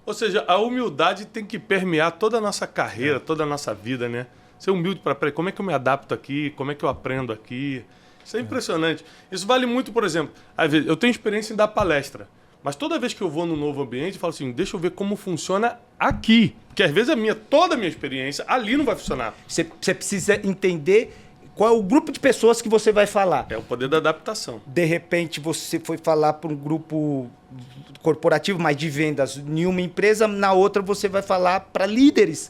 Ou seja, a humildade tem que permear toda a nossa carreira, toda a nossa vida, né? Ser humilde para como é que eu me adapto aqui, como é que eu aprendo aqui. Isso é impressionante. Isso vale muito, por exemplo, às vezes, eu tenho experiência em dar palestra, mas toda vez que eu vou num novo ambiente, eu falo assim, deixa eu ver como funciona aqui. Porque às vezes toda a minha experiência ali não vai funcionar. Você precisa entender qual é o grupo de pessoas que você vai falar. É o poder da adaptação. De repente, você foi falar para um grupo corporativo, mas de vendas em uma empresa, na outra você vai falar para líderes.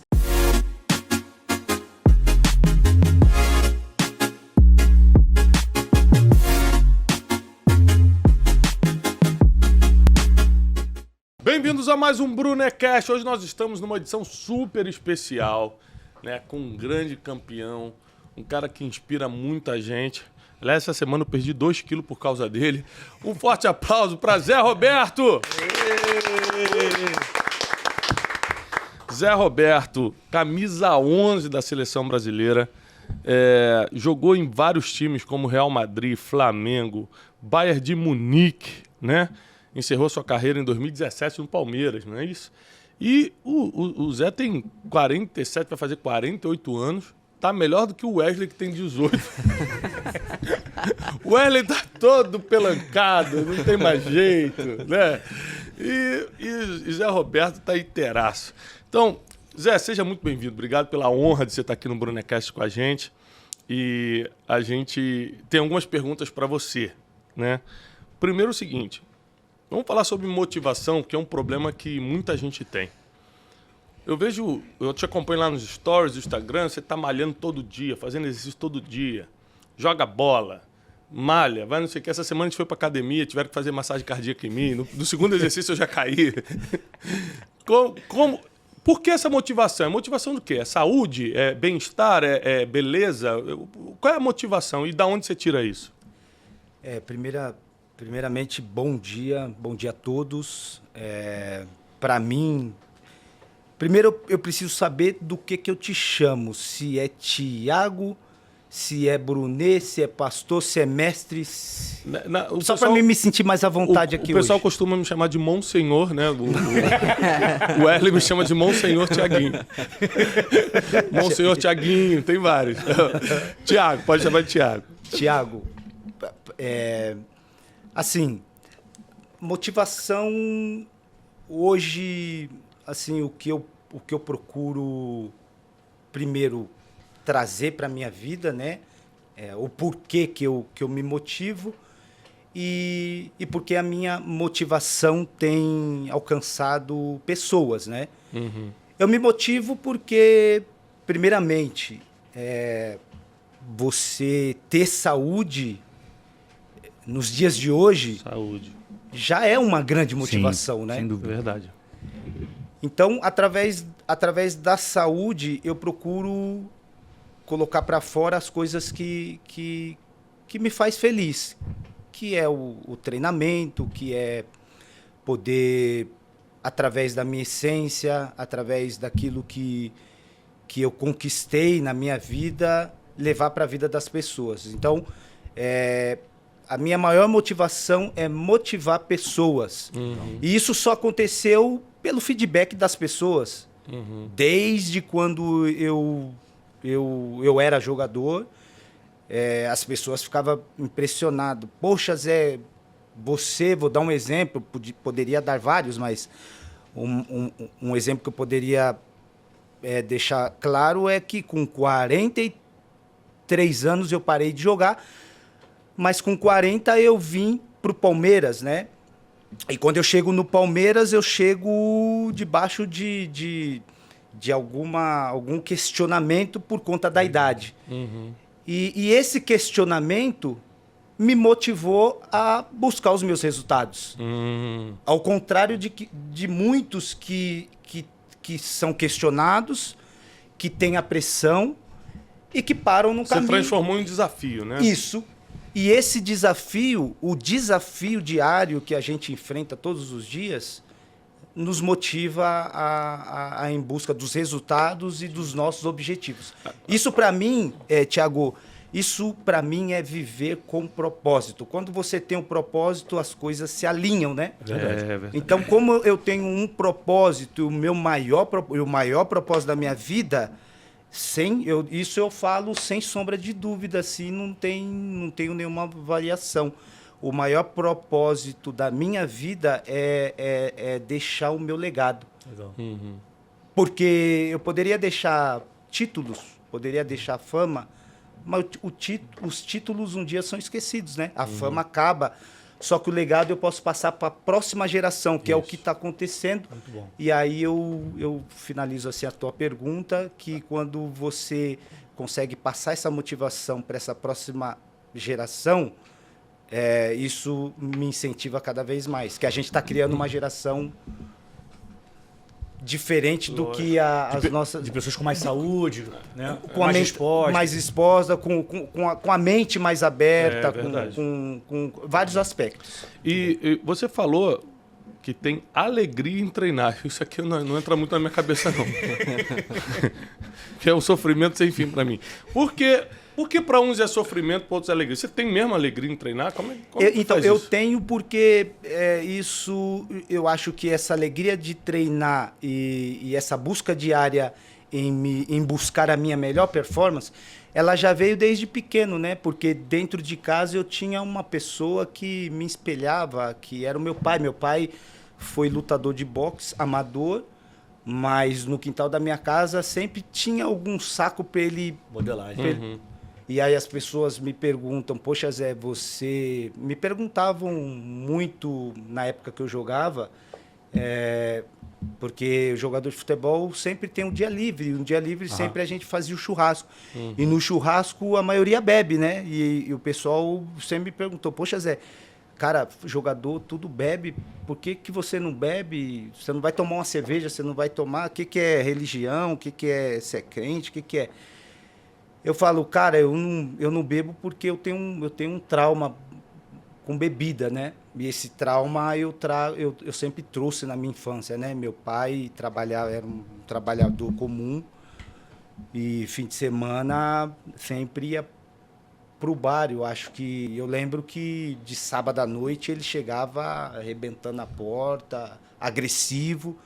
Bem-vindos a mais um Brunecast. Hoje nós estamos numa edição super especial, né, com um grande campeão, um cara que inspira muita gente. Aliás, essa semana eu perdi 2 quilos por causa dele. Um forte aplauso para Zé Roberto! Zé Roberto, camisa 11 da seleção brasileira, jogou em vários times como Real Madrid, Flamengo, Bayern de Munique, né? Encerrou sua carreira em 2017 no Palmeiras, não é isso? E o Zé tem 47, vai fazer 48 anos. Tá melhor do que o Wesley, que tem 18. O Wesley tá todo pelancado, não tem mais jeito, né? E Zé Roberto tá inteiraço. Então, Zé, seja muito bem-vindo. Obrigado pela honra de você estar aqui no Brunecast com a gente. E a gente tem algumas perguntas para você, né? Primeiro o seguinte, vamos falar sobre motivação, que é um problema que muita gente tem. Eu te acompanho lá nos stories do Instagram, você tá malhando todo dia, fazendo exercício todo dia, joga bola, malha, vai não sei o que. Essa semana a gente foi pra academia, tiveram que fazer massagem cardíaca em mim. No segundo exercício eu já caí. Por que essa motivação? É motivação do quê? É saúde? É bem-estar? É beleza? Qual é a motivação e da onde você tira isso? Primeiramente, bom dia a todos. Para mim, primeiro eu preciso saber do que eu te chamo. Se é Tiago, se é Brunet, se é pastor, se é mestre. Só para mim me sentir mais à vontade aqui hoje. O pessoal costuma me chamar de Monsenhor, né? O Wesley me chama de Monsenhor Tiaguinho. Monsenhor Tiaguinho, tem vários. Tiago, pode chamar de Tiago. Tiago, assim, motivação hoje, assim, o que eu procuro primeiro trazer para minha vida, né? O porquê que eu me motivo e porque a minha motivação tem alcançado pessoas, né? Uhum. Eu me motivo porque, primeiramente, você ter saúde nos dias de hoje já é uma grande motivação, né? Sem dúvida. Verdade. Então, através da saúde, eu procuro colocar para fora as coisas que me faz feliz, que é o treinamento, que é poder, através da minha essência, através daquilo que eu conquistei na minha vida, levar para a vida das pessoas. Então, a minha maior motivação é motivar pessoas. Uhum. E isso só aconteceu pelo feedback das pessoas. Uhum. Desde quando eu era jogador, as pessoas ficavam impressionadas. Poxa, Zé, vou dar um exemplo, poderia dar vários, mas um exemplo que eu poderia deixar claro é que com 43 anos eu parei de jogar, mas com 40 eu vim para o Palmeiras, né? E quando eu chego no Palmeiras, eu chego debaixo de algum questionamento por conta da idade. Uhum. E esse questionamento me motivou a buscar os meus resultados. Uhum. Ao contrário de muitos que são questionados, que têm a pressão e que param no caminho. Você transformou em um desafio, né? Isso. E esse desafio, o desafio diário que a gente enfrenta todos os dias, nos motiva a em busca dos resultados e dos nossos objetivos. Isso, para mim, Tiago, Isso, para mim, é viver com propósito. Quando você tem um propósito, as coisas se alinham, né? Verdade. Então, como eu tenho um propósito, o maior propósito da minha vida, isso eu falo sem sombra de dúvida, assim, não tenho nenhuma variação. O maior propósito da minha vida é deixar o meu legado. Legal. Porque eu poderia deixar títulos, poderia deixar fama, mas os títulos um dia são esquecidos, né? A fama acaba. Só que o legado eu posso passar para a próxima geração, que é o que está acontecendo. Muito bom. E aí eu finalizo assim a tua pergunta, que quando você consegue passar essa motivação para essa próxima geração, isso me incentiva cada vez mais. Que a gente está criando uma geração diferente do que as nossas... De pessoas com mais saúde, né? Com a mente mais exposta, com a mente mais aberta, verdade. com vários aspectos. E você falou que tem alegria em treinar. Isso aqui não entra muito na minha cabeça, não. Que é um sofrimento sem fim para mim. Por que para uns é sofrimento, para outros é alegria? Você tem mesmo alegria em treinar? Então, eu tenho porque isso, eu acho que essa alegria de treinar e essa busca diária em buscar a minha melhor performance, ela já veio desde pequeno, né? Porque dentro de casa eu tinha uma pessoa que me espelhava, que era o meu pai. Meu pai foi lutador de boxe, amador, mas no quintal da minha casa sempre tinha algum saco para ele... Modelagem. E aí as pessoas me perguntam, poxa Zé, me perguntavam muito na época que eu jogava, porque o jogador de futebol sempre tem um dia livre, sempre a gente fazia o churrasco. E no churrasco a maioria bebe, né? E o pessoal sempre me perguntou, poxa Zé, cara, jogador tudo bebe, por que você não bebe? Você não vai tomar uma cerveja, você não vai tomar, o que é religião, o que é ser crente, o que é... Eu falo, cara, eu não bebo porque eu tenho um trauma com bebida, né? E esse trauma eu sempre trouxe na minha infância, né? Meu pai era um trabalhador comum e fim de semana sempre ia pro bar. Eu lembro que de sábado à noite ele chegava arrebentando a porta, agressivo.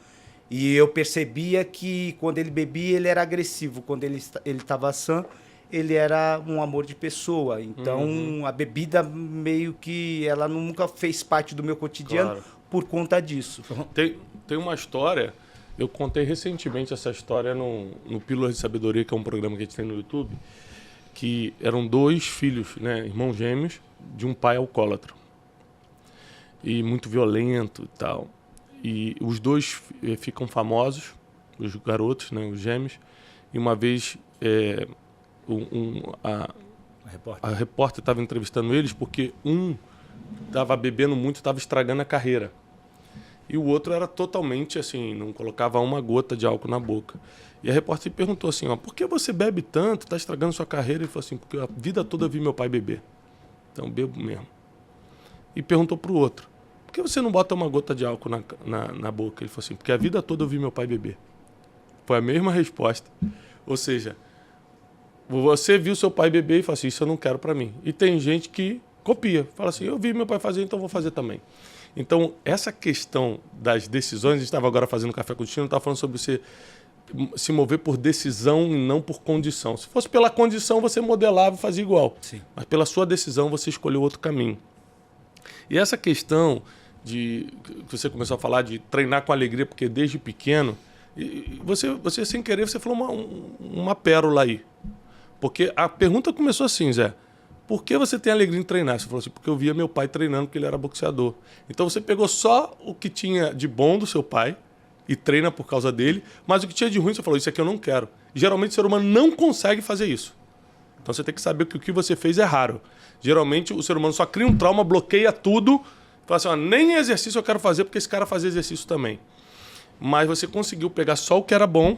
E eu percebia que quando ele bebia, ele era agressivo. Quando ele estava sã, ele era um amor de pessoa. Então, a bebida meio que ela nunca fez parte do meu cotidiano por conta disso. Tem uma história, eu contei recentemente essa história no Pílulas de Sabedoria, que é um programa que a gente tem no YouTube, que eram 2 filhos, né, irmãos gêmeos, de um pai alcoólatra. E muito violento e tal. E os 2 ficam famosos, os garotos, né, os gêmeos. E uma vez a repórter estava entrevistando eles porque um estava bebendo muito, estava estragando a carreira. E o outro era totalmente assim, não colocava uma gota de álcool na boca. E a repórter perguntou assim, por que você bebe tanto, está estragando sua carreira? Ele falou assim, porque a vida toda eu vi meu pai beber. Então bebo mesmo. E perguntou para o outro, por que você não bota uma gota de álcool na boca? Ele falou assim, porque a vida toda eu vi meu pai beber. Foi a mesma resposta. Ou seja, você viu seu pai beber e fala assim, isso eu não quero para mim. E tem gente que copia, fala assim, eu vi meu pai fazer, então vou fazer também. Então, essa questão das decisões, a gente estava agora fazendo Café com Destino, estava falando sobre você se mover por decisão e não por condição. Se fosse pela condição, você modelava e fazia igual. Sim. Mas pela sua decisão, você escolheu outro caminho. E essa questão que você começou a falar de treinar com alegria, porque desde pequeno, você sem querer, você falou uma pérola aí. Porque a pergunta começou assim, Zé. Por que você tem alegria em treinar? Você falou assim, porque eu via meu pai treinando, porque ele era boxeador. Então você pegou só o que tinha de bom do seu pai e treina por causa dele, mas o que tinha de ruim, você falou, isso aqui eu não quero. E, geralmente o ser humano não consegue fazer isso. Então você tem que saber que o que você fez é raro. Geralmente o ser humano só cria um trauma, bloqueia tudo, fala assim, nem exercício eu quero fazer, porque esse cara fazia exercício também. Mas você conseguiu pegar só o que era bom,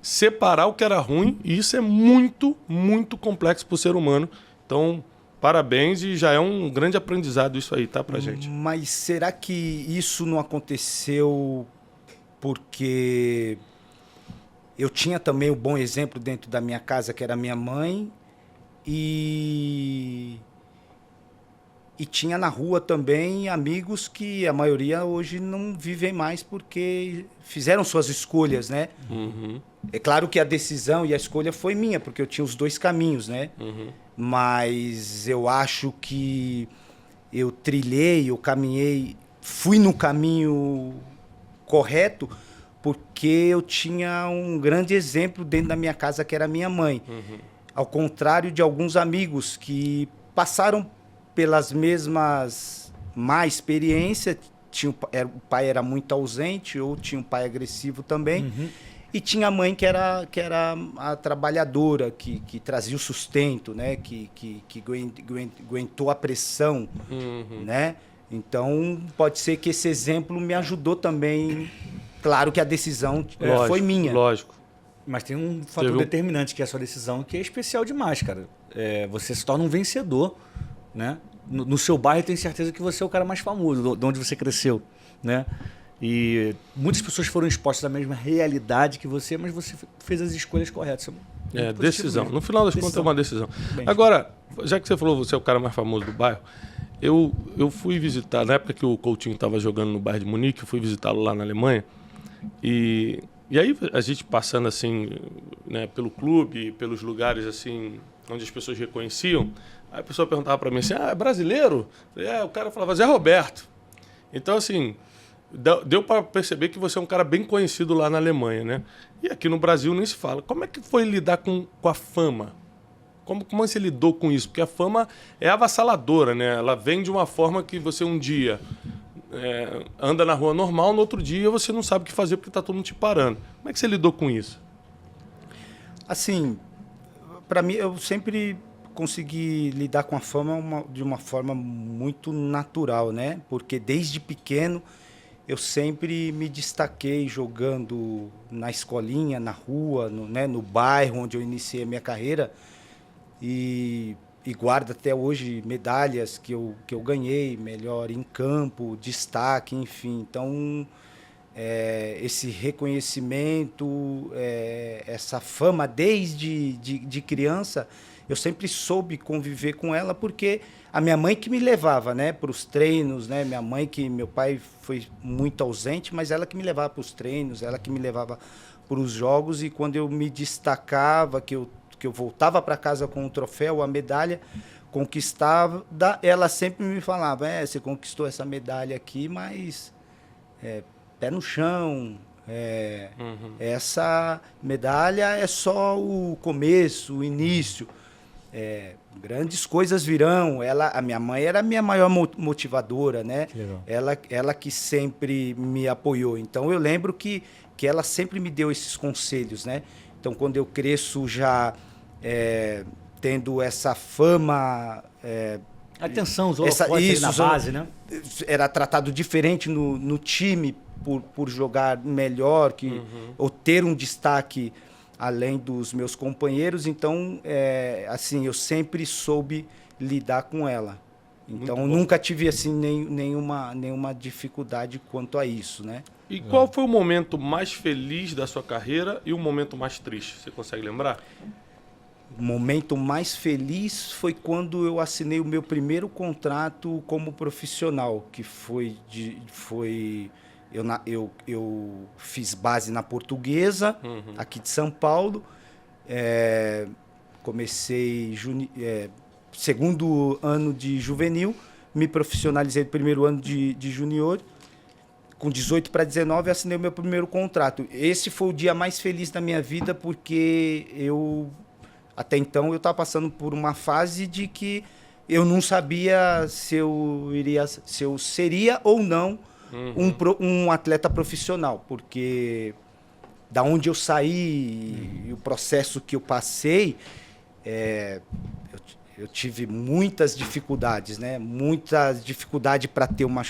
separar o que era ruim, e isso é muito, muito complexo para o ser humano. Então, parabéns, e já é um grande aprendizado isso aí, tá, pra gente. Mas será que isso não aconteceu porque eu tinha também um bom exemplo dentro da minha casa, que era minha mãe, E tinha na rua também amigos que a maioria hoje não vivem mais porque fizeram suas escolhas, né? Uhum. É claro que a decisão e a escolha foi minha, porque eu tinha os dois caminhos, né? Uhum. Mas eu acho que eu trilhei, eu caminhei, fui no caminho correto, porque eu tinha um grande exemplo dentro da minha casa, que era a minha mãe. Uhum. Ao contrário de alguns amigos que passaram pelas mesmas má experiência, o pai era muito ausente, ou tinha um pai agressivo também, e tinha a mãe que era a trabalhadora, que trazia o sustento, né? que aguentou a pressão, né? Então, pode ser que esse exemplo me ajudou também. Claro que a decisão foi minha. Lógico. Mas tem um fator determinante, que é a sua decisão, que é especial demais, cara. Você se torna um vencedor, né? No seu bairro, eu tenho certeza que você é o cara mais famoso, de onde você cresceu, né? E muitas pessoas foram expostas à mesma realidade que você, mas você fez as escolhas corretas. Decisão. No final das contas, é uma decisão. Bem, agora, já que você falou você é o cara mais famoso do bairro, eu fui visitar, na época que o Coutinho estava jogando no bairro de Munique, eu fui visitá-lo lá na Alemanha, e aí a gente passando assim, né, pelo clube, pelos lugares assim, onde as pessoas reconheciam, aí a pessoa perguntava para mim assim, é brasileiro? O cara falava Zé Roberto. Então, assim, deu para perceber que você é um cara bem conhecido lá na Alemanha, né? E aqui no Brasil nem se fala. Como é que foi lidar com a fama? Como você lidou com isso? Porque a fama é avassaladora, né? Ela vem de uma forma que você um dia anda na rua normal, no outro dia você não sabe o que fazer porque está todo mundo te parando. Como é que você lidou com isso? Assim, para mim, eu sempre consegui lidar com a fama de uma forma muito natural, né? Porque desde pequeno eu sempre me destaquei jogando na escolinha, na rua, no bairro onde eu iniciei a minha carreira, e guardo até hoje medalhas que eu ganhei, melhor em campo, destaque, enfim. Então, esse reconhecimento, essa fama desde de criança, eu sempre soube conviver com ela, porque a minha mãe que me levava, né, para os treinos, né, meu pai foi muito ausente, mas ela que me levava para os treinos, ela que me levava para os jogos, e quando eu me destacava, que eu voltava para casa com o troféu, a medalha conquistava, ela sempre me falava, você conquistou essa medalha aqui, mas pé no chão, essa medalha é só o começo, o início. Grandes coisas virão. A minha mãe era a minha maior motivadora, né? Ela que sempre me apoiou. Então eu lembro que ela sempre me deu esses conselhos, né? Então quando eu cresço já tendo essa fama, atenção, os holofotes na base, né? Era tratado diferente no time por jogar melhor, ou ter um destaque além dos meus companheiros. Então, assim, eu sempre soube lidar com ela. Então, nunca tive assim nenhuma dificuldade quanto a isso, né? E qual foi o momento mais feliz da sua carreira e o momento mais triste? Você consegue lembrar? O momento mais feliz foi quando eu assinei o meu primeiro contrato como profissional, que eu fiz base na Portuguesa, aqui de São Paulo. Comecei segundo ano de juvenil, me profissionalizei no primeiro ano de junior. Com 18 para 19, eu assinei o meu primeiro contrato. Esse foi o dia mais feliz da minha vida, porque até então eu estava passando por uma fase de que eu não sabia se eu seria ou não um atleta profissional, porque da onde eu saí e o processo que eu passei, eu tive muitas dificuldades, né? Muita dificuldade para ter uma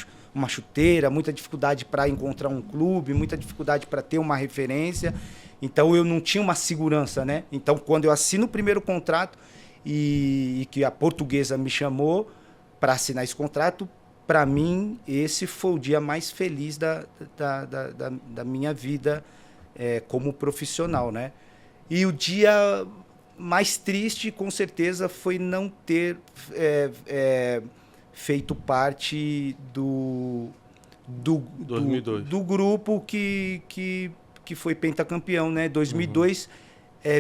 chuteira, muita dificuldade para encontrar um clube, muita dificuldade para ter uma referência. Então eu não tinha uma segurança, né? Então quando eu assino o primeiro contrato e que a Portuguesa me chamou para assinar esse contrato, para mim esse foi o dia mais feliz da minha vida como profissional, né? E o dia mais triste, com certeza, foi não ter feito parte do 2002. do grupo que foi pentacampeão, né? 2002,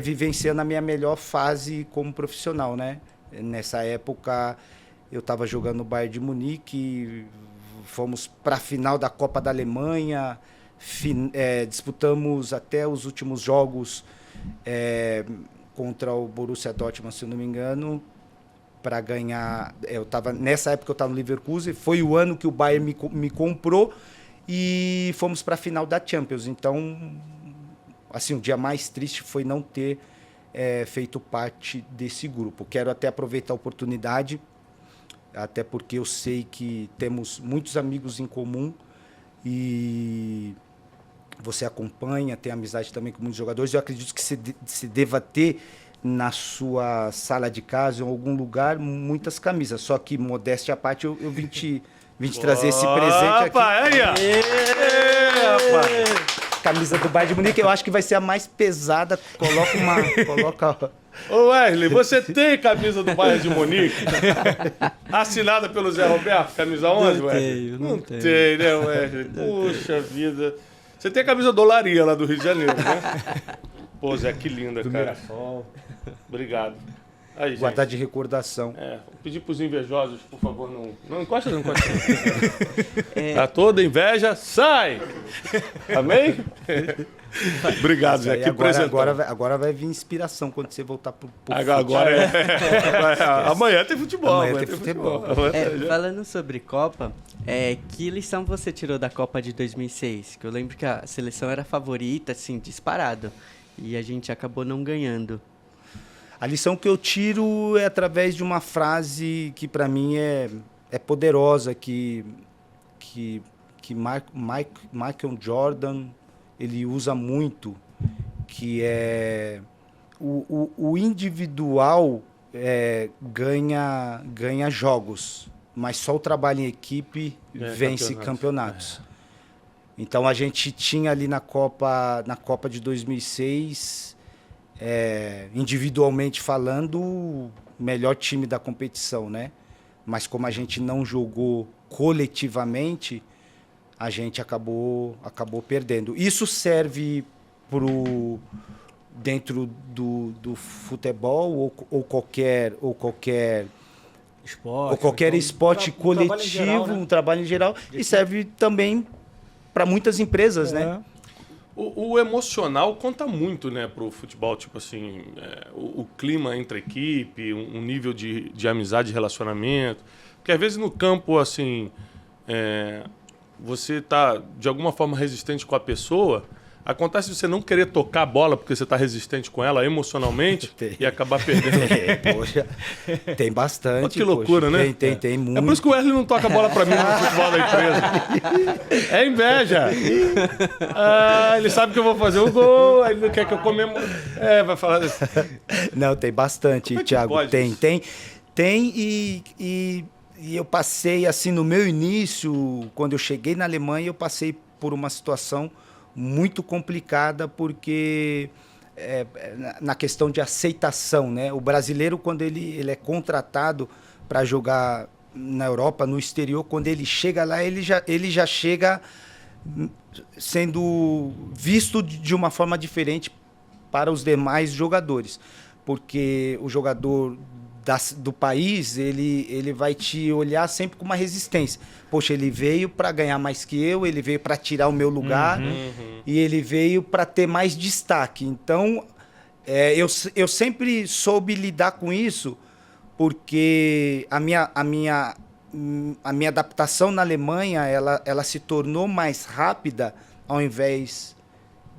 vivenciando a minha melhor fase como profissional, né? Nessa época, eu estava jogando no Bayern de Munique, fomos para a final da Copa da Alemanha, disputamos até os últimos jogos contra o Borussia Dortmund, se eu não me engano, para ganhar. Nessa época eu estava no Leverkusen, foi o ano que o Bayern me comprou e fomos para a final da Champions. Então, assim, o dia mais triste foi não ter feito parte desse grupo. Quero até aproveitar a oportunidade, até porque eu sei que temos muitos amigos em comum e você acompanha, tem amizade também com muitos jogadores. Eu acredito que se deva ter na sua sala de casa ou em algum lugar muitas camisas. Só que, modéstia à parte, eu vim te trazer esse presente aqui. Aí, ó. Rapaz. Camisa do Bayern de Munique, eu acho que vai ser a mais pesada. Coloca. Ô Wesley, você tem camisa do Bayern de Munique? Assinada pelo Zé Roberto, camisa 11, Wesley? Não tenho, né, Wesley? Puxa vida. Você tem a camisa do Olaria lá do Rio de Janeiro, né? Pô, Zé, que linda, do cara. Mirassol. Obrigado. Aí, gente. Guardar de recordação. Vou pedir pros invejosos, por favor, não encosta, não. Tá toda inveja, sai! Amém? Obrigado, Zé. Que Agora vai vir inspiração quando você voltar pro agora amanhã tem futebol. Amanhã tem futebol. Falando sobre Copa, que lição você tirou da Copa de 2006? Que eu lembro que a seleção era favorita, assim, disparado. E a gente acabou não ganhando. A lição que eu tiro é através de uma frase que para mim é poderosa, que Michael Jordan ele usa muito, que é o individual ganha jogos, mas só o trabalho em equipe vence campeonatos. Então a gente tinha ali na Copa de 2006, individualmente falando, o melhor time da competição, né? Mas como a gente não jogou coletivamente, a gente acabou perdendo. Isso serve dentro do futebol ou qualquer esporte coletivo, um trabalho em geral, e serve também para muitas empresas, né? O emocional conta muito, né, pro futebol, tipo assim, o clima entre a equipe, um nível de amizade, de relacionamento. Porque às vezes no campo, assim, você tá de alguma forma resistente com a pessoa, acontece de você não querer tocar a bola porque você tá resistente com ela emocionalmente e acabar perdendo. Poxa, tem bastante. Olha que loucura, poxa, né? Tem muito. É por isso que o Wesley não toca a bola pra mim no futebol da empresa. É inveja. Ele sabe que eu vou fazer o gol, aí ele não quer que eu comemore. Vai falar isso. Não, tem bastante, Thiago. Tem e eu passei, assim, no meu início, quando eu cheguei na Alemanha, eu passei por uma situação muito complicada, porque na questão de aceitação, né? O brasileiro, quando ele é contratado para jogar na Europa, no exterior, quando ele chega lá, ele já chega sendo visto de uma forma diferente para os demais jogadores, porque o jogador do país, ele vai te olhar sempre com uma resistência. Poxa, ele veio para ganhar mais que eu, ele veio para tirar o meu lugar, e ele veio para ter mais destaque. Então, eu sempre soube lidar com isso, porque a minha adaptação na Alemanha, ela se tornou mais rápida ao invés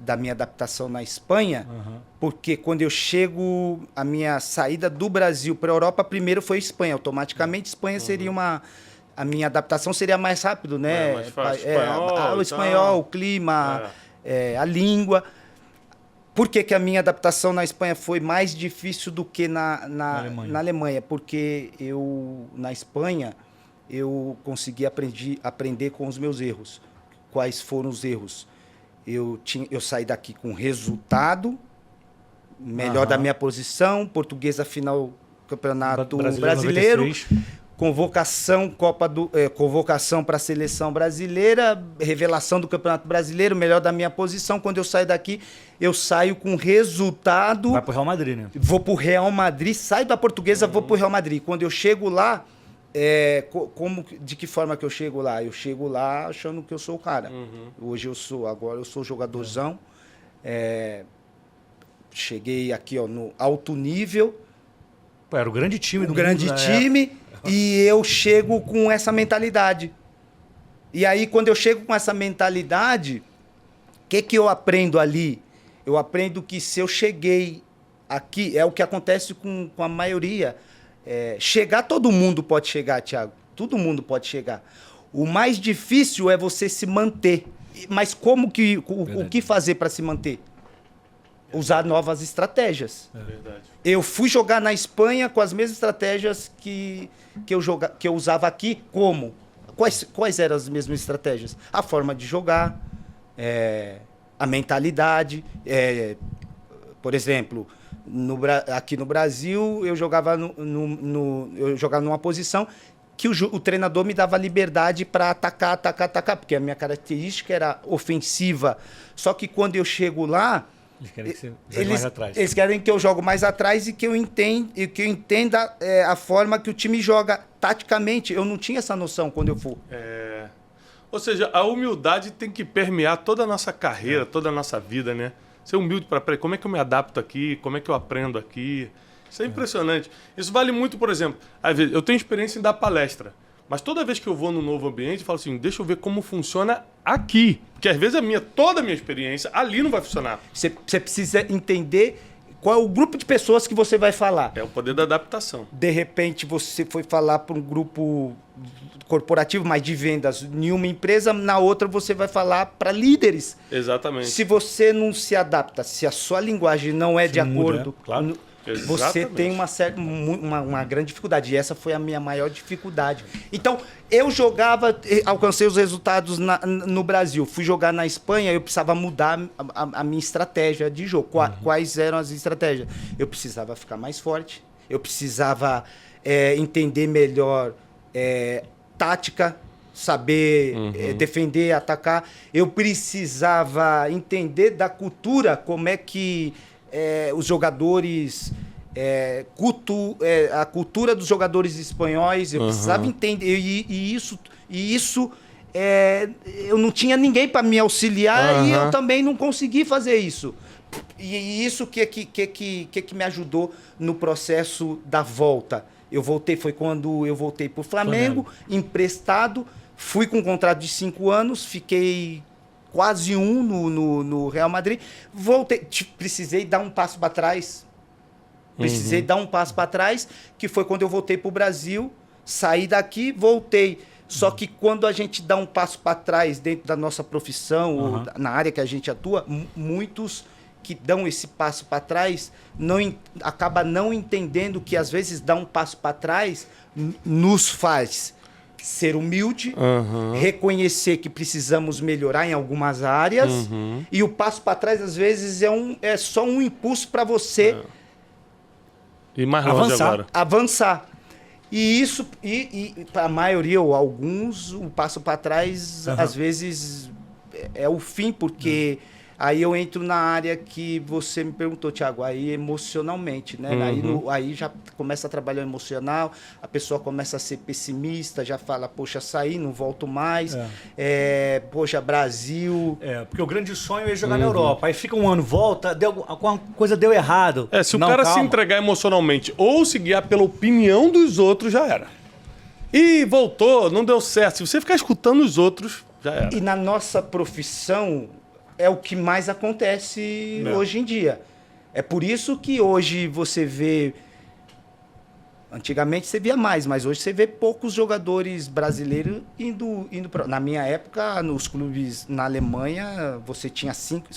da minha adaptação na Espanha, porque quando eu chego, a minha saída do Brasil para a Europa, primeiro foi a Espanha. Automaticamente, Espanha seria a minha adaptação seria mais rápido, né? Mais fácil. O espanhol, o clima, a língua. Por que a minha adaptação na Espanha foi mais difícil do que na Alemanha? Porque na Espanha, eu consegui aprender com os meus erros. Quais foram os erros? Eu saí daqui com resultado melhor da minha posição, Portuguesa final Campeonato Brasileiro. Brasileiro. Convocação convocação para a seleção brasileira, revelação do Campeonato Brasileiro, melhor da minha posição. Quando eu saio daqui, eu saio com resultado. Vai pro Real Madrid, né? Vou pro Real Madrid, saio da Portuguesa, vou pro Real Madrid. Quando eu chego lá, de que forma que eu chego lá? Eu chego lá achando que eu sou o cara. Hoje agora eu sou jogadorzão. Cheguei aqui, ó, no alto nível. Pô, era o grande time do mundo. O grande time. E eu chego com essa mentalidade. E aí, quando eu chego com essa mentalidade, o que eu aprendo ali? Eu aprendo que se eu cheguei aqui, é o que acontece com a maioria. Chegar, todo mundo pode chegar, Thiago. Todo mundo pode chegar. O mais difícil é você se manter. Mas o que fazer para se manter? Usar novas estratégias. É verdade. Eu fui jogar na Espanha com as mesmas estratégias que eu usava aqui. Como? Quais eram as mesmas estratégias? A forma de jogar, a mentalidade. Por exemplo, aqui no Brasil, eu jogava numa posição que o treinador me dava liberdade para atacar, porque a minha característica era ofensiva. Só que quando eu chego lá, eles querem que você jogue mais atrás. Eles querem que eu jogue mais atrás e que eu entenda a forma que o time joga taticamente. Eu não tinha essa noção quando eu for. Ou seja, a humildade tem que permear toda a nossa carreira, toda a nossa vida, né? Ser humilde para como é que eu me adapto aqui, como é que eu aprendo aqui. Isso é impressionante. Isso vale muito, por exemplo, às vezes, eu tenho experiência em dar palestra. Mas toda vez que eu vou num novo ambiente, eu falo assim, deixa eu ver como funciona aqui. Porque às vezes toda a minha experiência ali não vai funcionar. Você precisa entender qual é o grupo de pessoas que você vai falar. É o poder da adaptação. De repente você foi falar para um grupo corporativo, mas de vendas em uma empresa, na outra você vai falar para líderes. Exatamente. Se você não se adapta, se a sua linguagem não é de acordo... Claro. Você tem uma grande dificuldade. E essa foi a minha maior dificuldade. Então, eu jogava, alcancei os resultados no Brasil. Fui jogar na Espanha, eu precisava mudar a minha estratégia de jogo. Quais eram as estratégias? Eu precisava ficar mais forte. Eu precisava entender melhor tática, saber defender, atacar. Eu precisava entender da cultura, como é que... os jogadores, a cultura dos jogadores espanhóis, eu precisava entender, e isso eu não tinha ninguém para me auxiliar e eu também não consegui fazer isso. E isso que me ajudou no processo da volta. Foi quando eu voltei para o Flamengo, emprestado, fui com um contrato de 5 anos, fiquei... quase no Real Madrid. Voltei, precisei dar um passo para trás. Que foi quando eu voltei para o Brasil, saí daqui, voltei. Só que quando a gente dá um passo para trás dentro da nossa profissão, ou na área que a gente atua, muitos que dão esse passo para trás acaba não entendendo que às vezes dar um passo para trás nos faz ser humilde, reconhecer que precisamos melhorar em algumas áreas, e o passo para trás, às vezes, é só um impulso para você e mais longe avançar. E isso, para a maioria ou alguns, o passo para trás, às vezes, é o fim, porque... Aí eu entro na área que você me perguntou, Thiago, aí emocionalmente, né? Aí já começa a trabalhar emocional, a pessoa começa a ser pessimista, já fala, poxa, saí, não volto mais, poxa, Brasil... porque o grande sonho é jogar na Europa, aí fica um ano, volta, alguma coisa deu errado. Se o cara se entregar emocionalmente ou se guiar pela opinião dos outros, já era. E voltou, não deu certo. Se você ficar escutando os outros, já era. E na nossa profissão... é o que mais acontece hoje em dia. É por isso que hoje você vê... Antigamente você via mais, mas hoje você vê poucos jogadores brasileiros indo para... Na minha época, nos clubes na Alemanha, você tinha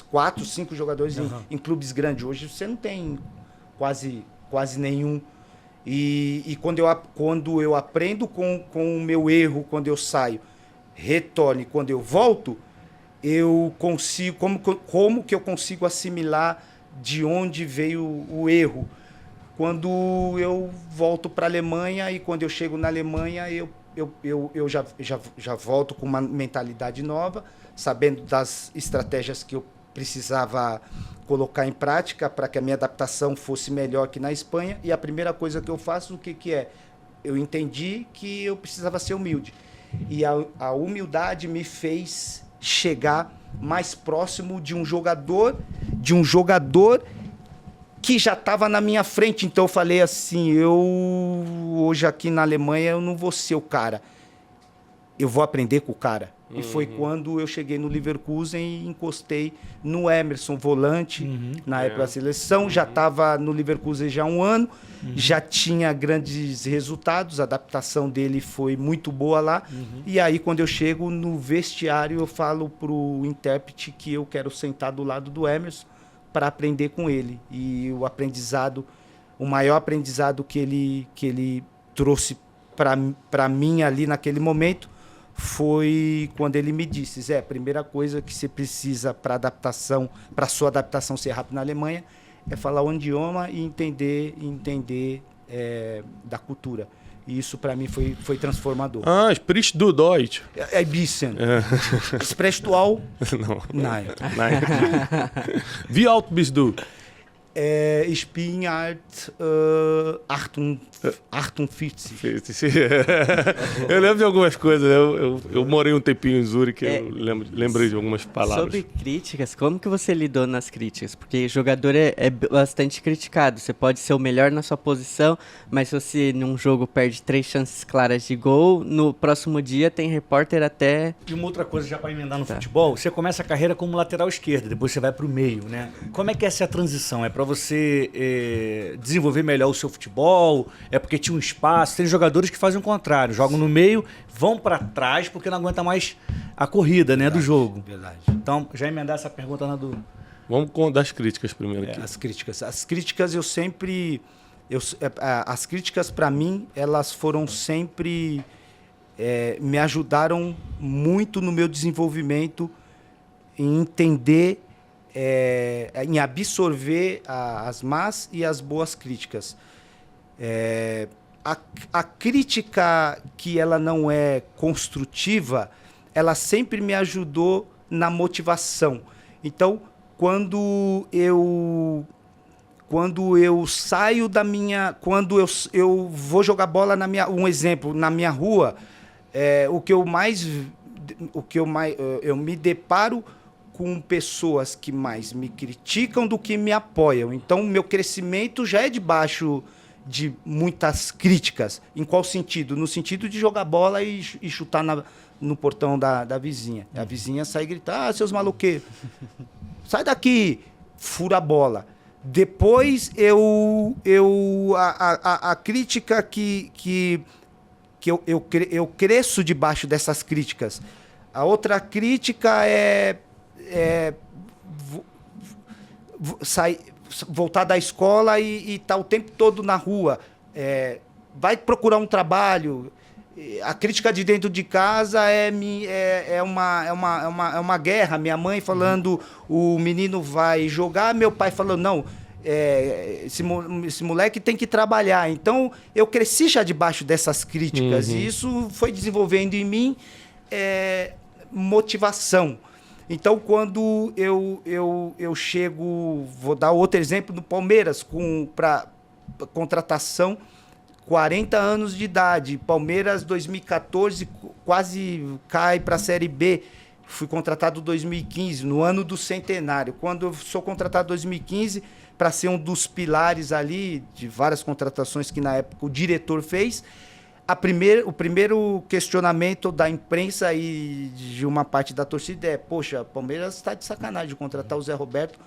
4, 5 jogadores em clubes grandes. Hoje você não tem quase nenhum. E quando eu aprendo com o meu erro, quando eu saio, retorno e quando eu volto... eu consigo, como que eu consigo assimilar de onde veio o erro. Quando eu volto para a Alemanha e quando eu chego na Alemanha, eu já volto com uma mentalidade nova, sabendo das estratégias que eu precisava colocar em prática para que a minha adaptação fosse melhor que na Espanha. E a primeira coisa que eu faço, o que é? Eu entendi que eu precisava ser humilde. E a humildade me fez chegar mais próximo de um jogador que já estava na minha frente. Então eu falei assim, hoje aqui na Alemanha eu não vou ser o cara, eu vou aprender com o cara. E foi quando eu cheguei no Leverkusen e encostei no Emerson, volante, na época da seleção. Já estava no Leverkusen já há um ano, já tinha grandes resultados, a adaptação dele foi muito boa lá. E aí, quando eu chego no vestiário, eu falo para o intérprete que eu quero sentar do lado do Emerson para aprender com ele. E o maior aprendizado que ele trouxe para mim ali naquele momento foi quando ele me disse, Zé, a primeira coisa que você precisa para sua adaptação ser rápida na Alemanha é falar o idioma e entender da cultura. E isso para mim foi transformador. Ah, sprichst du Deutsch? Ein bisschen. Sprichst du auch? Não. Nein. Wie alt bist du? Ich bin alt 48. Eu lembro de algumas coisas. Eu morei um tempinho em Zurique, eu lembrei de algumas palavras. Sobre críticas, como que você lidou nas críticas? Porque jogador é bastante criticado. Você pode ser o melhor na sua posição, mas se você num jogo perde 3 chances claras de gol, no próximo dia tem repórter até... E uma outra coisa já para emendar no futebol, você começa a carreira como lateral esquerdo, depois você vai para o meio, né? Como é que é essa transição? É para você desenvolver melhor o seu futebol? É porque tinha um espaço? Tem jogadores que fazem o contrário, jogam no meio, vão para trás porque não aguenta mais a corrida, né, do jogo. Verdade. Então, já emendar essa pergunta na do... Vamos das críticas primeiro aqui. As críticas eu sempre... as críticas para mim, elas foram sempre... me ajudaram muito no meu desenvolvimento em entender... em absorver as más e as boas críticas. A crítica que ela não é construtiva, ela sempre me ajudou na motivação. Então, quando eu saio da minha... Quando eu vou jogar bola um exemplo, na minha rua, eu me deparo com pessoas que mais me criticam do que me apoiam. Então, meu crescimento já é debaixo de muitas críticas. Em qual sentido? No sentido de jogar bola e chutar no portão da vizinha. A vizinha sai e grita, seus maluqueiros, sai daqui, fura a bola. Depois, a crítica que eu cresço debaixo dessas críticas. A outra crítica voltar da escola e tá o tempo todo na rua, vai procurar um trabalho. A crítica de dentro de casa é uma guerra. Minha mãe falando, o menino vai jogar, meu pai falando, não, esse moleque tem que trabalhar. Então, eu cresci já debaixo dessas críticas e isso foi desenvolvendo em mim motivação. Então, quando eu chego, vou dar outro exemplo do Palmeiras, para contratação, 40 anos de idade, Palmeiras 2014 quase cai para a Série B, fui contratado em 2015, no ano do centenário. Quando eu sou contratado em 2015, para ser um dos pilares ali, de várias contratações que na época o diretor fez, o primeiro questionamento da imprensa e de uma parte da torcida é: poxa, Palmeiras está de sacanagem de contratar o Zé Roberto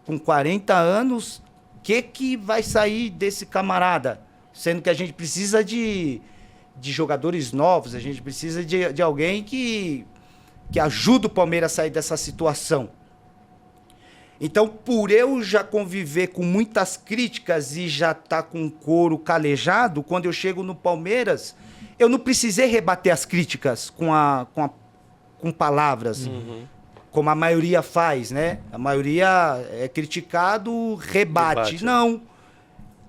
com 40 anos, o que vai sair desse camarada? Sendo que a gente precisa de jogadores novos, a gente precisa de alguém que ajude o Palmeiras a sair dessa situação. Então, por eu já conviver com muitas críticas e já estar com o couro calejado, quando eu chego no Palmeiras, eu não precisei rebater as críticas com palavras. como a maioria faz, né? A maioria é criticado, rebate. Não.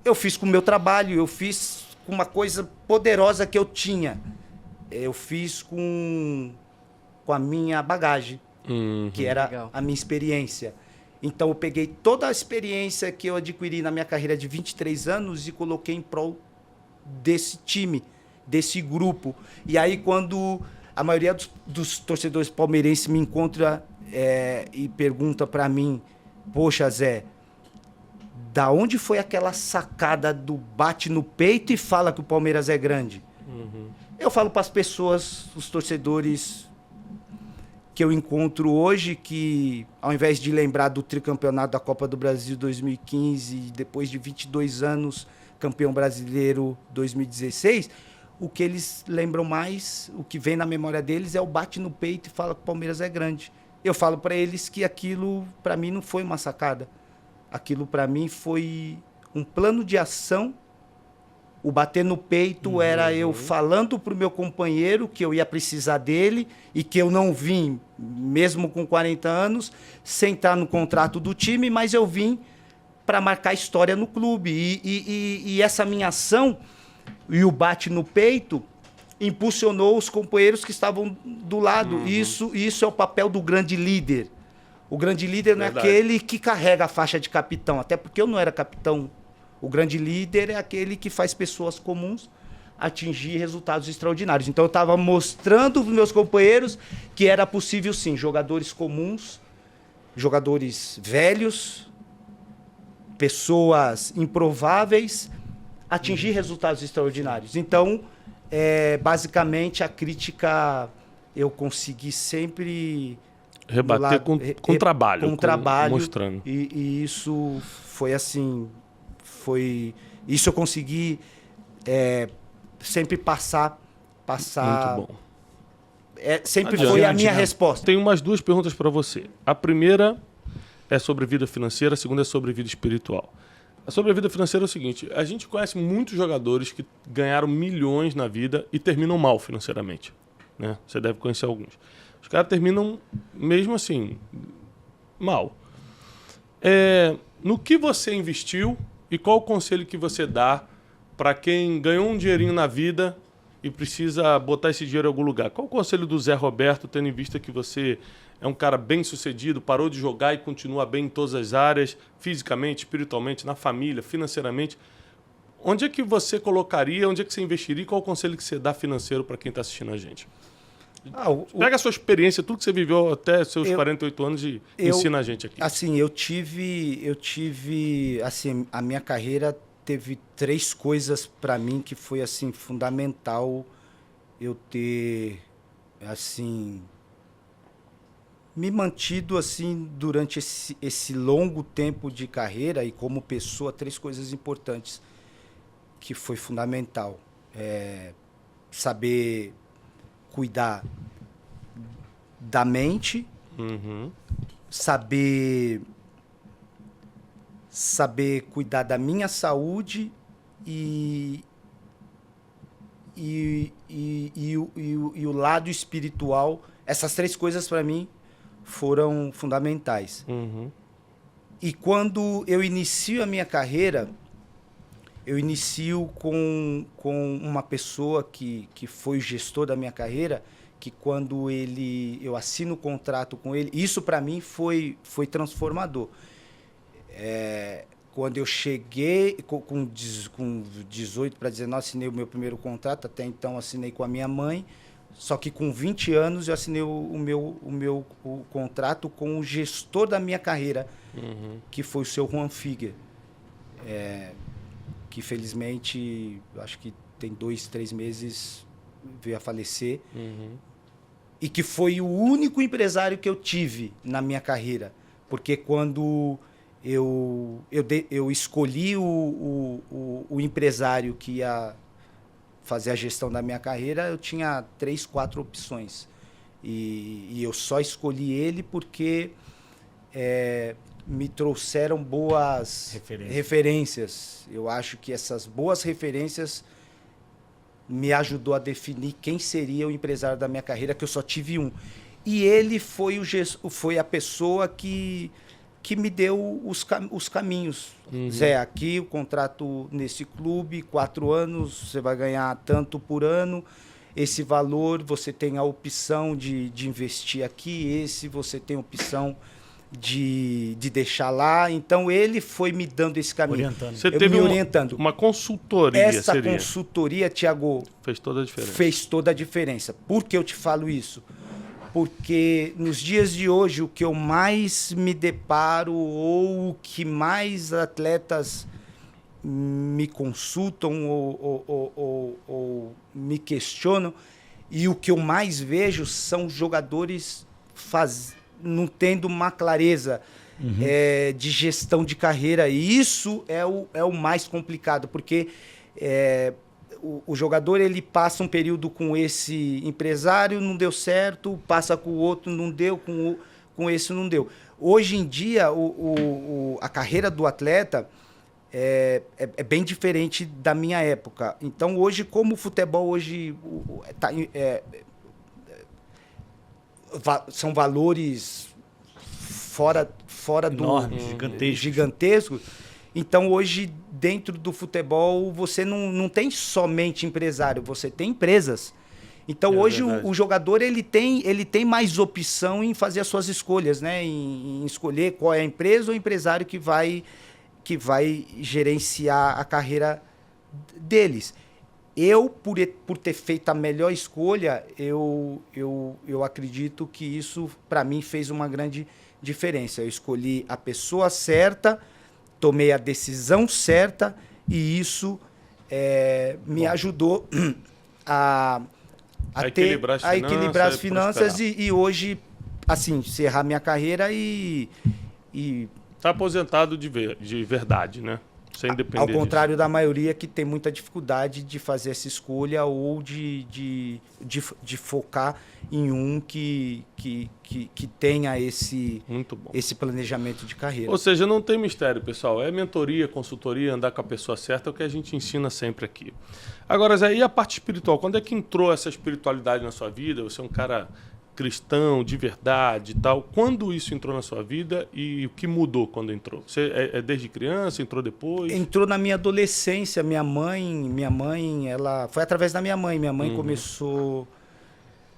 Eu fiz com o meu trabalho, eu fiz com uma coisa poderosa que eu tinha. Eu fiz com a minha bagagem, que era a minha experiência. Então, eu peguei toda a experiência que eu adquiri na minha carreira de 23 anos e coloquei em prol desse time, desse grupo. E aí, quando a maioria dos torcedores palmeirenses me encontra e pergunta para mim, poxa, Zé, da onde foi aquela sacada do bate no peito e fala que o Palmeiras é grande? Eu falo para as pessoas, os torcedores que eu encontro hoje, que ao invés de lembrar do tricampeonato da Copa do Brasil 2015, depois de 22 anos, campeão brasileiro 2016, o que eles lembram mais, o que vem na memória deles é o bate no peito e fala que o Palmeiras é grande. Eu falo para eles que aquilo, para mim, não foi uma sacada. Aquilo, para mim, foi um plano de ação. O bater no peito era eu falando para o meu companheiro que eu ia precisar dele e que eu não vim, mesmo com 40 anos, sem estar no contrato do time, mas eu vim para marcar história no clube. E essa minha ação e o bate no peito impulsionou os companheiros que estavam do lado. Isso é o papel do grande líder. O grande líder não é aquele que carrega a faixa de capitão, até porque eu não era capitão. O grande líder é aquele que faz pessoas comuns atingir resultados extraordinários. Então eu estava mostrando para os meus companheiros que era possível sim, jogadores comuns, jogadores velhos, pessoas improváveis, atingir resultados extraordinários. Então, basicamente, a crítica eu consegui sempre rebater com trabalho. Com trabalho. Mostrando. E isso foi assim... Isso eu consegui sempre passar. Muito bom. Sempre foi a minha resposta. Tenho umas duas perguntas para você. A primeira é sobre vida financeira, a segunda é sobre vida espiritual. A sobre a vida financeira é o seguinte: a gente conhece muitos jogadores que ganharam milhões na vida e terminam mal financeiramente, né? Você deve conhecer alguns. Os caras terminam mesmo assim, mal. No que você investiu e qual o conselho que você dá para quem ganhou um dinheirinho na vida e precisa botar esse dinheiro em algum lugar? Qual o conselho do Zé Roberto, tendo em vista que você é um cara bem sucedido, parou de jogar e continua bem em todas as áreas, fisicamente, espiritualmente, na família, financeiramente? Onde é que você colocaria, onde é que você investiria e qual o conselho que você dá financeiro para quem está assistindo a gente? Pega a sua experiência, tudo que você viveu até seus 48 anos e ensina a gente aqui. Assim, eu tive, assim, a minha carreira teve 3 coisas para mim que foi assim fundamental eu ter assim me mantido assim durante esse longo tempo de carreira e como pessoa. 3 coisas importantes que foi fundamental. Saber cuidar da mente, saber cuidar da minha saúde e o lado espiritual. Essas 3 coisas para mim foram fundamentais. E quando eu inicio a minha carreira, eu inicio com uma pessoa que foi o gestor da minha carreira, que quando eu assino o contrato com ele, isso para mim foi transformador. Quando eu cheguei, com 18 para 19, assinei o meu primeiro contrato, até então assinei com a minha mãe, só que com 20 anos eu assinei o meu contrato com o gestor da minha carreira, que foi o seu Juan Figuer. Que felizmente, acho que tem 2, 3 meses, veio a falecer. E que foi o único empresário que eu tive na minha carreira. Porque quando eu escolhi o empresário que ia fazer a gestão da minha carreira, eu tinha 3, 4 opções. E eu só escolhi ele porque me trouxeram boas referências. Eu acho que essas boas referências me ajudou a definir quem seria o empresário da minha carreira, que eu só tive um. E ele foi, foi a pessoa que me deu os caminhos. Zé, aqui o contrato nesse clube, 4 anos, você vai ganhar tanto por ano, esse valor, você tem a opção de investir aqui, esse você tem a opção de deixar lá. Então ele foi me dando esse caminho. Você teve uma consultoria. Essa consultoria, Thiago, fez toda a diferença. Fez toda a diferença. Por que eu te falo isso? Porque nos dias de hoje o que eu mais me deparo ou o que mais atletas me consultam ou me questionam e o que eu mais vejo são jogadores não tendo uma clareza de gestão de carreira. E isso é o mais complicado, porque o jogador ele passa um período com esse empresário, não deu certo, passa com o outro, não deu, com esse não deu. Hoje em dia, a carreira do atleta é bem diferente da minha época. Então, hoje, como o futebol hoje são valores fora enormes, gigantescos. Então, hoje, dentro do futebol, você não tem somente empresário, você tem empresas. Então, hoje, o jogador ele tem mais opção em fazer as suas escolhas, né? Em escolher qual é a empresa ou o empresário que vai gerenciar a carreira deles. Eu, por ter feito a melhor escolha, eu acredito que isso, para mim, fez uma grande diferença. Eu escolhi a pessoa certa, tomei a decisão certa e isso me ajudou a equilibrar as finanças e hoje, assim, encerrar minha carreira e Está aposentado de verdade, né? Sem depender ao contrário da maioria que tem muita dificuldade de fazer essa escolha ou de focar em um que tenha esse planejamento de carreira. Ou seja, não tem mistério, pessoal. É mentoria, consultoria, andar com a pessoa certa, é o que a gente ensina sempre aqui. Agora, Zé, e a parte espiritual? Quando é que entrou essa espiritualidade na sua vida? Você é um cara cristão, de verdade e tal. Quando isso entrou na sua vida e o que mudou quando entrou? Você é desde criança, entrou depois? Entrou na minha adolescência. Minha mãe, ela foi através da minha mãe. Minha mãe começou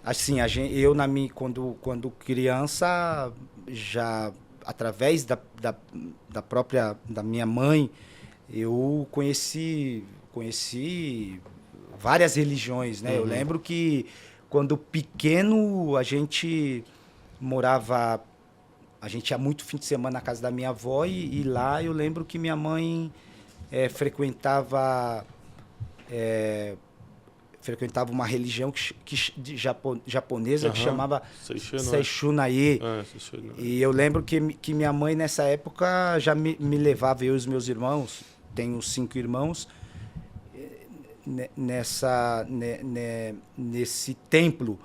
assim, quando criança, já através da própria da minha mãe, eu conheci várias religiões, né? Eu lembro que quando pequeno, a gente ia muito fim de semana na casa da minha avó e lá eu lembro que minha mãe frequentava uma religião japonesa que chamava Seishunaye. E eu lembro que minha mãe, nessa época, já me levava, eu e os meus irmãos, tenho 5 irmãos, nesse templo.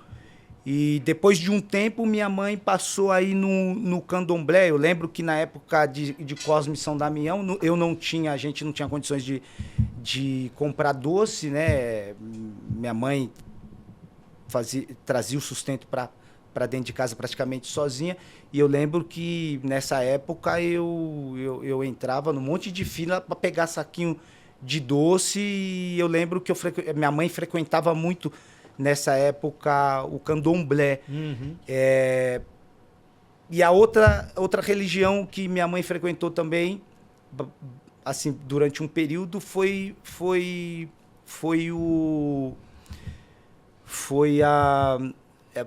E depois de um tempo, minha mãe passou aí no candomblé. Eu lembro que na época de Cosme e São Damião, a gente não tinha condições de comprar doce, né? Minha mãe trazia o sustento para dentro de casa praticamente sozinha. E eu lembro que nessa época eu entrava num monte de fila para pegar saquinho de doce, e eu lembro que minha mãe frequentava muito nessa época o candomblé. E a outra religião que minha mãe frequentou também, assim, durante um período,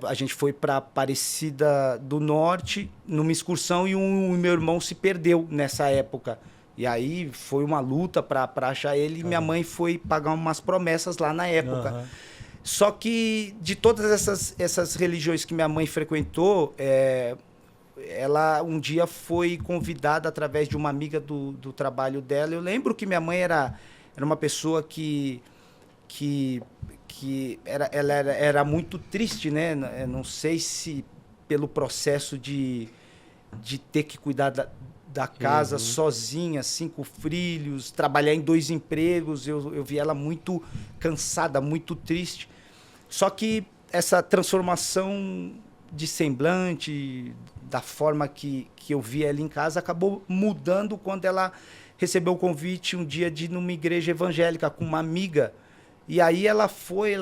a gente foi para Aparecida do Norte numa excursão e meu irmão se perdeu nessa época. E aí foi uma luta para achar ele, e minha mãe foi pagar umas promessas lá na época. Só que de todas essas religiões que minha mãe frequentou, ela um dia foi convidada através de uma amiga do trabalho dela. Eu lembro que minha mãe era uma pessoa que ela era muito triste, né? Eu não sei se pelo processo de ter que cuidar da casa sozinha, 5 filhos, trabalhar em 2 empregos. Eu vi ela muito cansada, muito triste. Só que essa transformação de semblante, da forma que eu via ela em casa, acabou mudando quando ela recebeu o convite um dia de ir numa igreja evangélica com uma amiga. E aí ela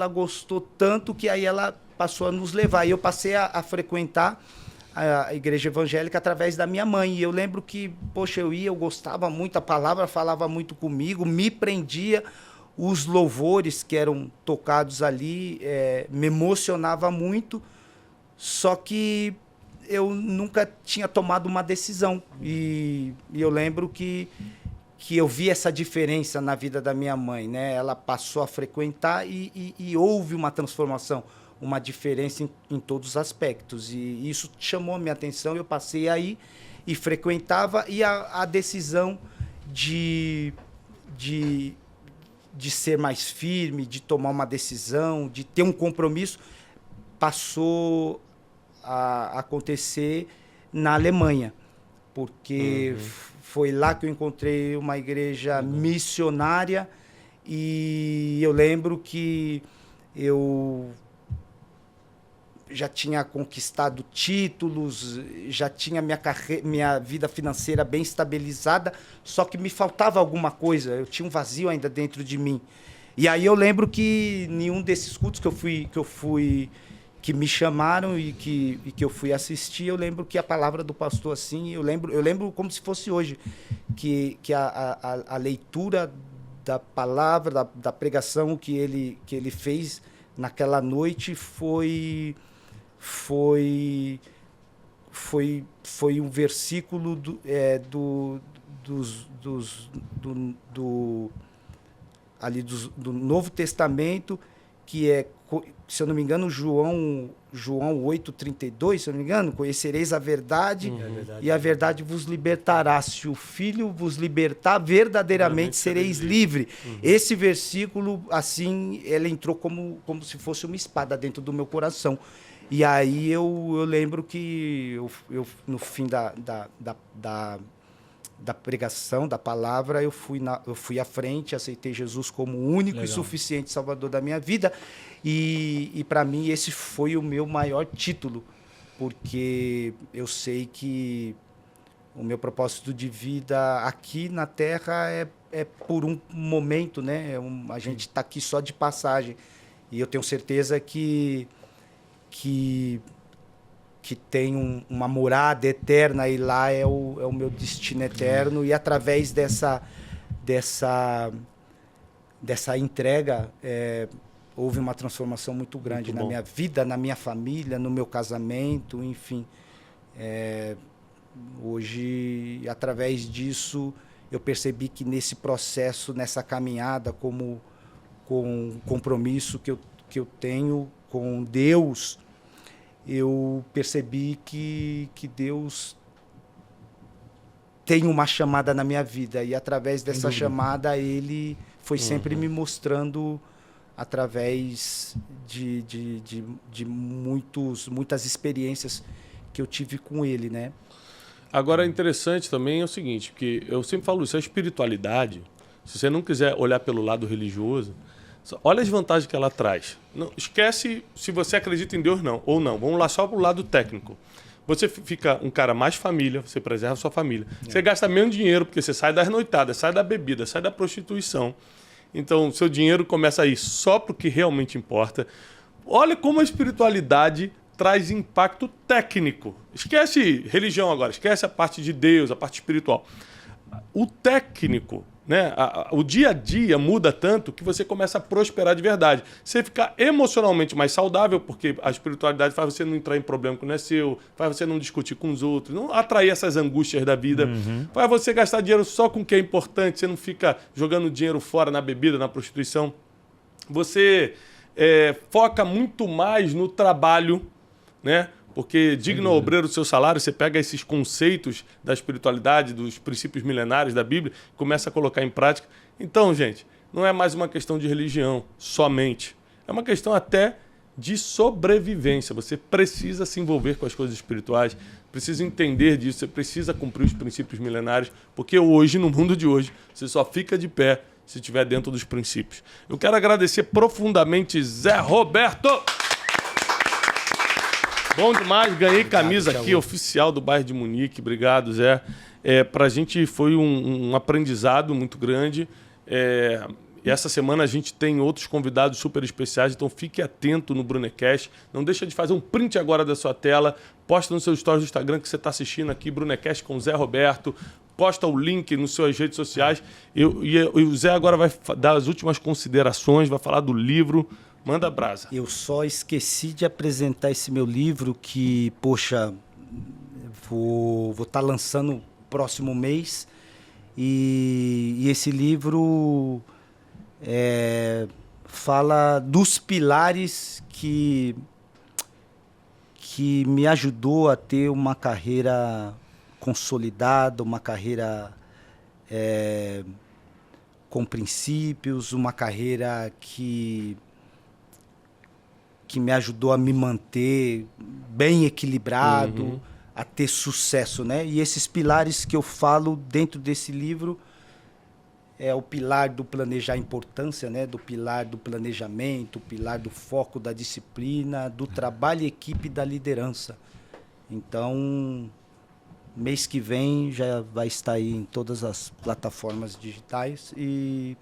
gostou tanto que aí ela passou a nos levar. E eu passei a frequentar a igreja evangélica através da minha mãe. E eu lembro que, poxa, eu gostava muito, a palavra falava muito comigo, me prendia. Os louvores que eram tocados ali me emocionava muito, só que eu nunca tinha tomado uma decisão. E eu lembro que eu vi essa diferença na vida da minha mãe, né? Ela passou a frequentar e houve uma transformação, uma diferença em todos os aspectos. E isso chamou a minha atenção, eu passei aí e frequentava, e a decisão de ser mais firme, de tomar uma decisão, de ter um compromisso, passou a acontecer na Alemanha, porque foi lá que eu encontrei uma igreja missionária, e eu lembro que eu já tinha conquistado títulos, já tinha minha vida financeira bem estabilizada, só que me faltava alguma coisa, eu tinha um vazio ainda dentro de mim. E aí eu lembro que nenhum desses cultos que me chamaram e que eu fui assistir, eu lembro que a palavra do pastor, assim, eu lembro como se fosse hoje, que a leitura da palavra, da pregação que ele fez naquela noite foi um versículo do Novo Testamento, que é, se eu não me engano, João 8,32, se eu não me engano, conhecereis a verdade, e a verdade vos libertará. Se o Filho vos libertar, verdadeiramente sereis livre. Esse versículo, assim, ele entrou como se fosse uma espada dentro do meu coração. E aí eu lembro que eu no fim da pregação, da palavra, eu fui à frente, aceitei Jesus como o único e suficiente Salvador da minha vida. E para mim esse foi o meu maior título, porque eu sei que o meu propósito de vida aqui na Terra é por um momento, né? A gente está aqui só de passagem. E eu tenho certeza que tem uma morada eterna, e lá é o meu destino eterno. E através dessa entrega, houve uma transformação muito grande na minha vida, na minha família, no meu casamento, enfim. Hoje, através disso, eu percebi que nesse processo, nessa caminhada, com o compromisso que eu tenho com Deus, eu percebi que Deus tem uma chamada na minha vida, e através dessa chamada ele foi sempre me mostrando, através de muitas experiências que eu tive com ele, né? Agora, interessante também é o seguinte, porque eu sempre falo isso, a espiritualidade, se você não quiser olhar pelo lado religioso, olha as vantagens que ela traz. Não, esquece se você acredita em Deus ou não. Vamos lá só para o lado técnico. Você fica um cara mais família, você preserva a sua família. Você gasta menos dinheiro, porque você sai das noitadas, sai da bebida, sai da prostituição. Então, seu dinheiro começa a ir só para o que realmente importa. Olha como a espiritualidade traz impacto técnico. Esquece religião agora, esquece a parte de Deus, a parte espiritual. O técnico, né? O dia a dia muda tanto que você começa a prosperar de verdade. Você fica emocionalmente mais saudável, porque a espiritualidade faz você não entrar em problema que não é seu, faz você não discutir com os outros, não atrair essas angústias da vida, faz você gastar dinheiro só com o que é importante, você não fica jogando dinheiro fora na bebida, na prostituição. Você foca muito mais no trabalho, né? Porque digno ao obreiro o seu salário, você pega esses conceitos da espiritualidade, dos princípios milenares da Bíblia, e começa a colocar em prática. Então, gente, não é mais uma questão de religião somente. É uma questão até de sobrevivência. Você precisa se envolver com as coisas espirituais, precisa entender disso, você precisa cumprir os princípios milenares, porque hoje, no mundo de hoje, você só fica de pé se estiver dentro dos princípios. Eu quero agradecer profundamente Zé Roberto. Bom demais, ganhei camisa aqui, oficial do bairro de Munique. Obrigado, Zé. Pra gente foi um aprendizado muito grande. E essa semana a gente tem outros convidados super especiais, então fique atento no Brunecast. Não deixa de fazer um print agora da sua tela, posta no seu stories do Instagram que você está assistindo aqui, Brunecast com o Zé Roberto. Posta o link nas suas redes sociais. E o Zé agora vai dar as últimas considerações, vai falar do livro. Manda brasa. Eu só esqueci de apresentar esse meu livro que, poxa, vou estar lançando próximo mês. E esse livro fala dos pilares que me ajudou a ter uma carreira consolidada, uma carreira com princípios, uma carreira que me ajudou a me manter bem equilibrado, a ter sucesso, né? E esses pilares que eu falo dentro desse livro é o pilar do planejar, a importância, né? Do pilar do planejamento, o pilar do foco, da disciplina, do trabalho em equipe e da liderança. Então, mês que vem já vai estar aí em todas as plataformas digitais e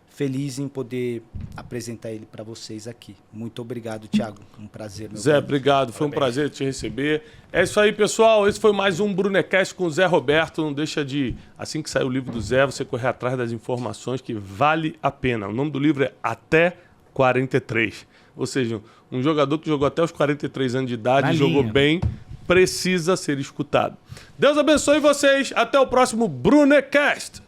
feliz em poder apresentar ele para vocês aqui. Muito obrigado, Thiago. Um prazer, meu Zé, amigo. obrigado. Foi um prazer te receber. É isso aí, pessoal. Esse foi mais um Brunecast com o Zé Roberto. Não deixa de, assim que sair o livro do Zé, você correr atrás das informações que vale a pena. O nome do livro é Até 43. Ou seja, um jogador que jogou até os 43 anos de idade, jogou bem, precisa ser escutado. Deus abençoe vocês. Até o próximo Brunecast.